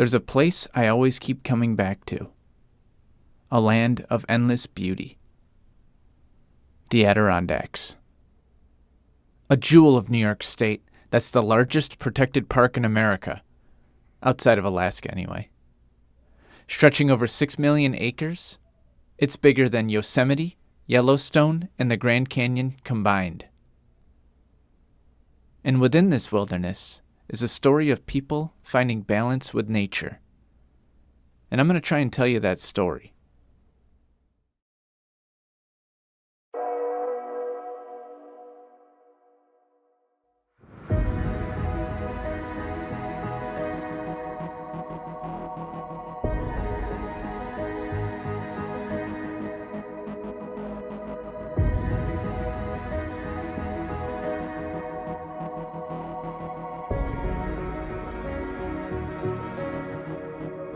There's a place I always keep coming back to. A land of endless beauty. The Adirondacks. A jewel of New York State that's the largest protected park in America. Outside of Alaska, anyway. Stretching over 6 million acres, it's bigger than Yosemite, Yellowstone, and the Grand Canyon combined. And within this wilderness is a story of people finding balance with nature. And I'm going to try and tell you that story.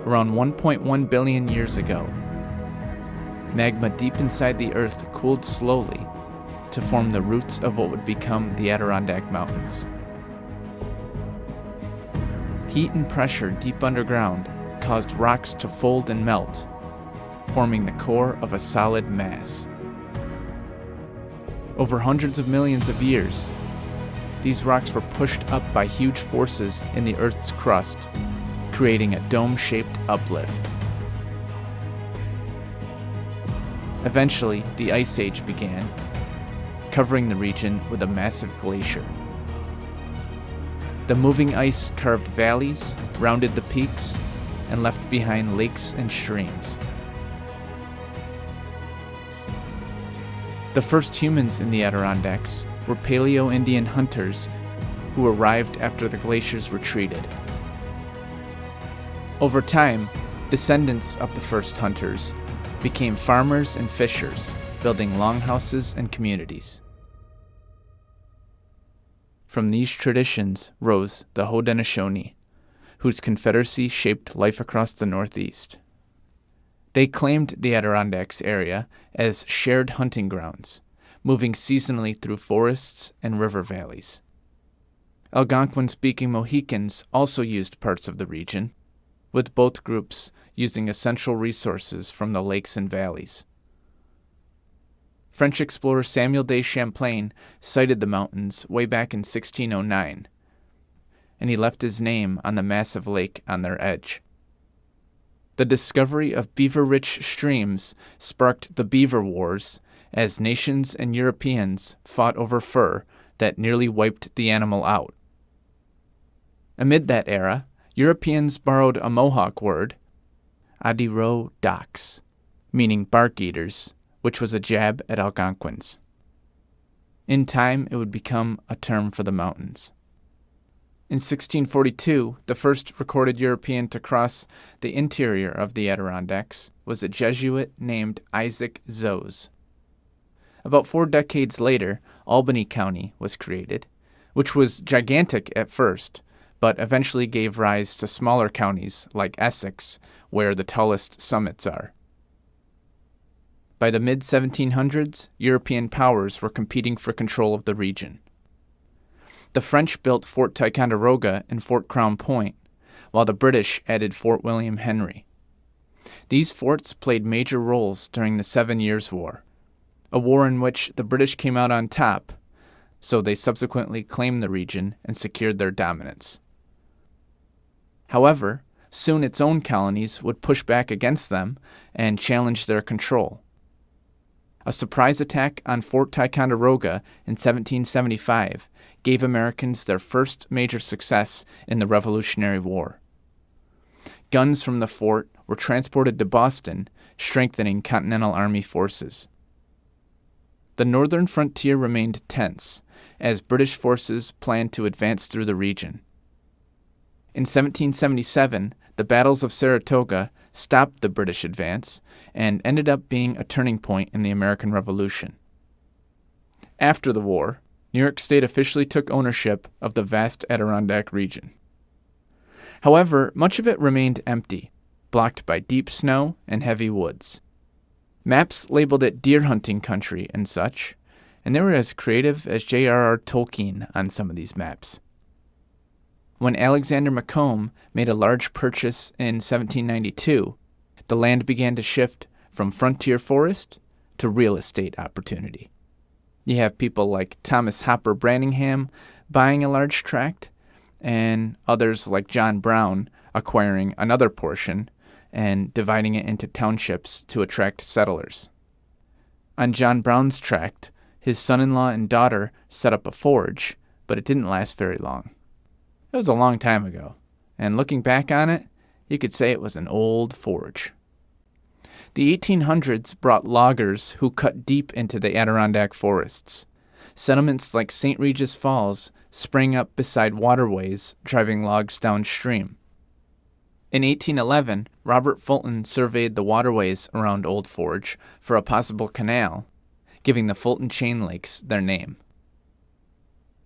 Around 1.1 billion years ago, magma deep inside the earth cooled slowly to form the roots of what would become the Adirondack Mountains. Heat and pressure deep underground caused rocks to fold and melt, forming the core of a solid mass. Over hundreds of millions of years, these rocks were pushed up by huge forces in the Earth's crust, creating a dome-shaped uplift. Eventually, the Ice Age began, covering the region with a massive glacier. The moving ice carved valleys, rounded the peaks, and left behind lakes and streams. The first humans in the Adirondacks were Paleo-Indian hunters who arrived after the glaciers retreated. Over time, descendants of the first hunters became farmers and fishers, building longhouses and communities. From these traditions rose the Haudenosaunee, whose confederacy shaped life across the Northeast. They claimed the Adirondacks area as shared hunting grounds, moving seasonally through forests and river valleys. Algonquin-speaking Mohicans also used parts of the region, with both groups using essential resources from the lakes and valleys. French explorer Samuel de Champlain sighted the mountains way back in 1609, and he left his name on the massive lake on their edge. The discovery of beaver-rich streams sparked the Beaver Wars as nations and Europeans fought over fur that nearly wiped the animal out. Amid that era, Europeans borrowed a Mohawk word, Adirondacks, meaning bark eaters, which was a jab at Algonquins. In time, it would become a term for the mountains. In 1642, the first recorded European to cross the interior of the Adirondacks was a Jesuit named Isaac Zos. About 4 decades later, Albany County was created, which was gigantic at first, but eventually gave rise to smaller counties like Essex, where the tallest summits are. By the mid-1700s, European powers were competing for control of the region. The French built Fort Ticonderoga and Fort Crown Point, while the British added Fort William Henry. These forts played major roles during the 7 Years' War, a war in which the British came out on top, so they subsequently claimed the region and secured their dominance. However, soon its own colonies would push back against them and challenge their control. A surprise attack on Fort Ticonderoga in 1775 gave Americans their first major success in the Revolutionary War. Guns from the fort were transported to Boston, strengthening Continental Army forces. The northern frontier remained tense, as British forces planned to advance through the region. In 1777, the battles of Saratoga stopped the British advance and ended up being a turning point in the American Revolution. After the war, New York State officially took ownership of the vast Adirondack region. However, much of it remained empty, blocked by deep snow and heavy woods. Maps labeled it deer hunting country and such, and they were as creative as J.R.R. Tolkien on some of these maps. When Alexander Macomb made a large purchase in 1792, the land began to shift from frontier forest to real estate opportunity. You have people like Thomas Hopper Branningham buying a large tract, and others like John Brown acquiring another portion and dividing it into townships to attract settlers. On John Brown's tract, his son-in-law and daughter set up a forge, but it didn't last very long. It was a long time ago, and looking back on it, you could say it was an old forge. The 1800s brought loggers who cut deep into the Adirondack forests. Settlements like St. Regis Falls sprang up beside waterways, driving logs downstream. In 1811, Robert Fulton surveyed the waterways around Old Forge for a possible canal, giving the Fulton Chain Lakes their name.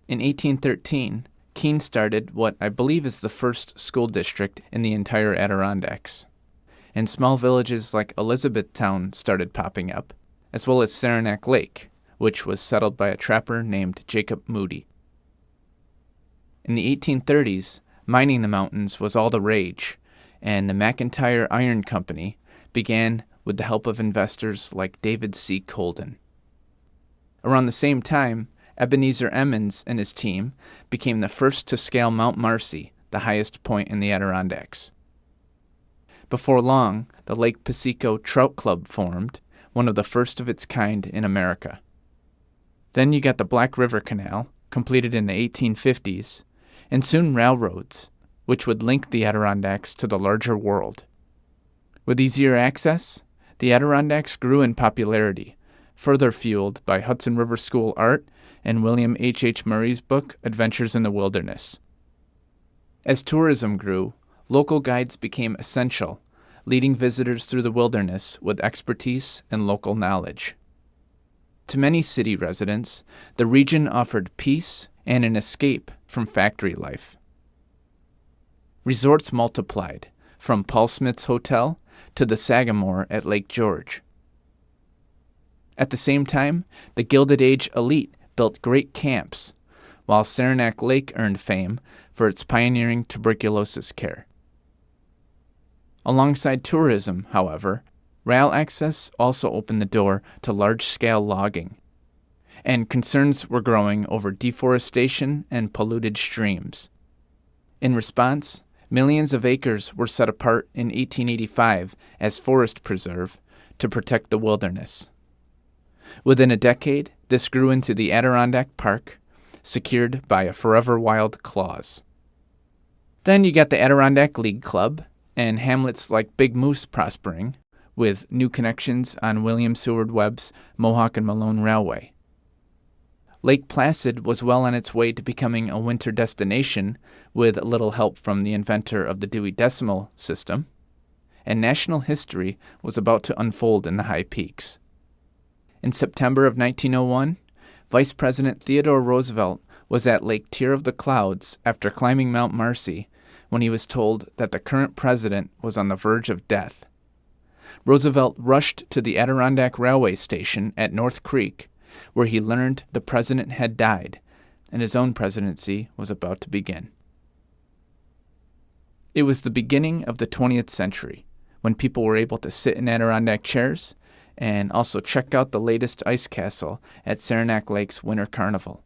In 1813, Keene started what I believe is the first school district in the entire Adirondacks, and small villages like Elizabethtown started popping up, as well as Saranac Lake, which was settled by a trapper named Jacob Moody. In the 1830s, mining the mountains was all the rage, and the McIntyre Iron Company began with the help of investors like David C. Colden. Around the same time, Ebenezer Emmons and his team became the first to scale Mount Marcy, the highest point in the Adirondacks. Before long, the Lake Piseco Trout Club formed, one of the first of its kind in America. Then you got the Black River Canal, completed in the 1850s, and soon railroads, which would link the Adirondacks to the larger world. With easier access, the Adirondacks grew in popularity, further fueled by Hudson River School art and William H. Murray's book, Adventures in the Wilderness. As tourism grew, local guides became essential, leading visitors through the wilderness with expertise and local knowledge. To many city residents, the region offered peace and an escape from factory life. Resorts multiplied, from Paul Smith's Hotel to the Sagamore at Lake George. At the same time, the Gilded Age elite built great camps, while Saranac Lake earned fame for its pioneering tuberculosis care. Alongside tourism, however, rail access also opened the door to large-scale logging, and concerns were growing over deforestation and polluted streams. In response, millions of acres were set apart in 1885 as forest preserve to protect the wilderness. Within a decade, this grew into the Adirondack Park, secured by a Forever Wild clause. Then you got the Adirondack League Club, and hamlets like Big Moose prospering, with new connections on William Seward Webb's Mohawk and Malone Railway. Lake Placid was well on its way to becoming a winter destination, with a little help from the inventor of the Dewey Decimal System, and national history was about to unfold in the high peaks. In September of 1901, Vice President Theodore Roosevelt was at Lake Tear of the Clouds after climbing Mount Marcy when he was told that the current president was on the verge of death. Roosevelt rushed to the Adirondack Railway Station at North Creek, where he learned the president had died and his own presidency was about to begin. It was the beginning of the 20th century, when people were able to sit in Adirondack chairs and also check out the latest ice castle at Saranac Lake's Winter Carnival.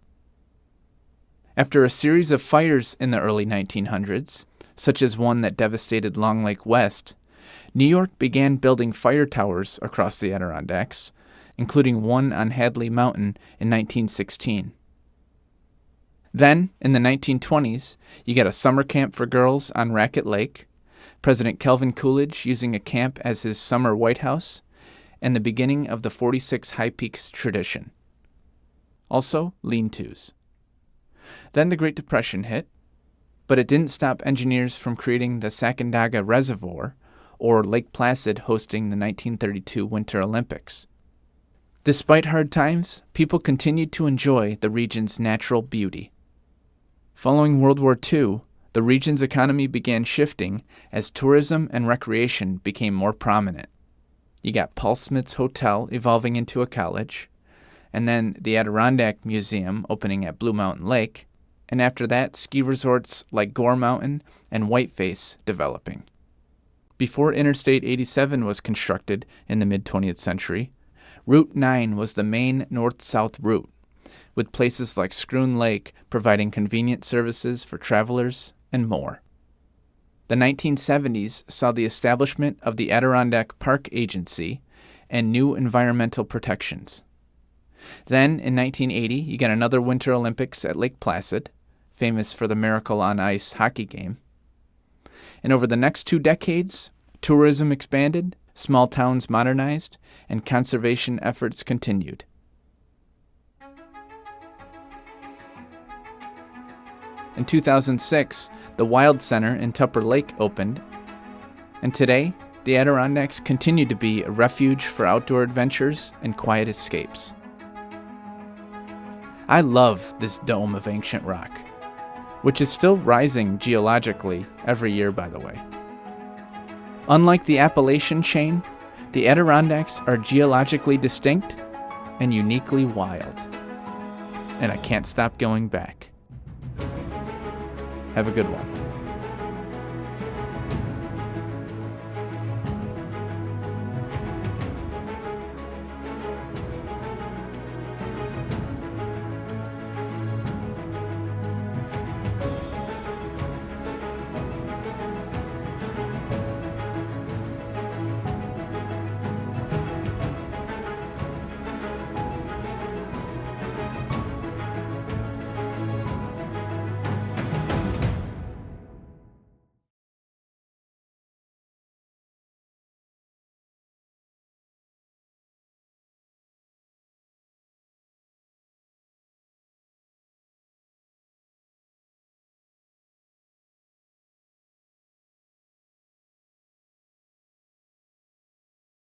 After a series of fires in the early 1900s, such as one that devastated Long Lake West, New York began building fire towers across the Adirondacks, including one on Hadley Mountain in 1916. Then, in the 1920s, you get a summer camp for girls on Racket Lake, President Calvin Coolidge using a camp as his summer White House, and the beginning of the 46 High Peaks tradition. Also, lean-tos. Then the Great Depression hit, but it didn't stop engineers from creating the Sacandaga Reservoir or Lake Placid hosting the 1932 Winter Olympics. Despite hard times, people continued to enjoy the region's natural beauty. Following World War II, the region's economy began shifting as tourism and recreation became more prominent. You got Paul Smith's Hotel evolving into a college, and then the Adirondack Museum opening at Blue Mountain Lake, and after that, ski resorts like Gore Mountain and Whiteface developing. Before Interstate 87 was constructed in the mid-20th century, Route 9 was the main north-south route, with places like Schroon Lake providing convenient services for travelers and more. The 1970s saw the establishment of the Adirondack Park Agency and new environmental protections. Then, in 1980, you got another Winter Olympics at Lake Placid, famous for the Miracle on Ice hockey game. And over the next 2 decades, tourism expanded, small towns modernized, and conservation efforts continued. In 2006, the Wild Center in Tupper Lake opened, and today, the Adirondacks continue to be a refuge for outdoor adventures and quiet escapes. I love this dome of ancient rock, which is still rising geologically every year, by the way. Unlike the Appalachian chain, the Adirondacks are geologically distinct and uniquely wild. And I can't stop going back. Have a good one.